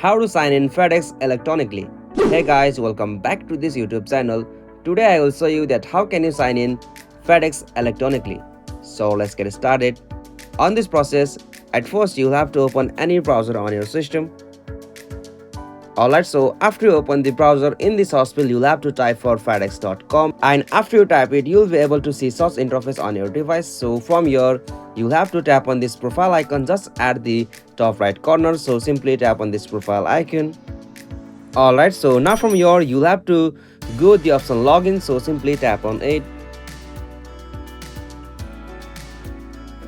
How to sign in Fedex electronically. Hey guys, welcome back to this YouTube channel. Today I will show you that how can you sign in Fedex electronically. So let's get started. On this process, at first you'll have to open any browser on your system. Alright, so after you open the browser, in the search field you'll have to type for fedex.com, and after you type it you'll be able to see search interface on your device. So from here you'll have to tap on this profile icon just at the top right corner. So simply tap on this profile icon. Alright, so now from here you'll have to go the option login, so simply tap on it.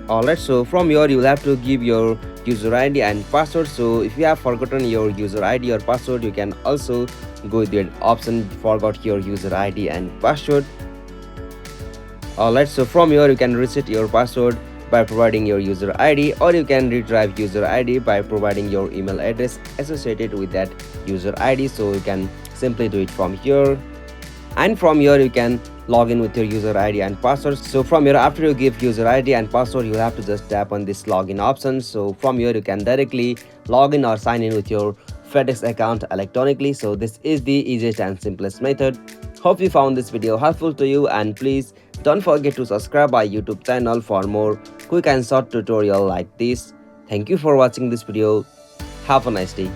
Alright, so from here you will have to give your user ID and password. So if you have forgotten your user ID or password, you can also go with the option forgot your user ID and password. Alright, so from here you can reset your password by providing your user ID, or you can retrieve user ID by providing your email address associated with that user ID. So you can simply do it from here, and from here you can log in with your user ID and password. So from here, after you give user ID and password, you have to just tap on this login option. So from here you can directly log in or sign in with your Fedex account electronically. So this is the easiest and simplest method. Hope you found this video helpful to you, and please don't forget to subscribe our YouTube channel for more quick and short tutorial like this. Thank you for watching this video. Have a nice day.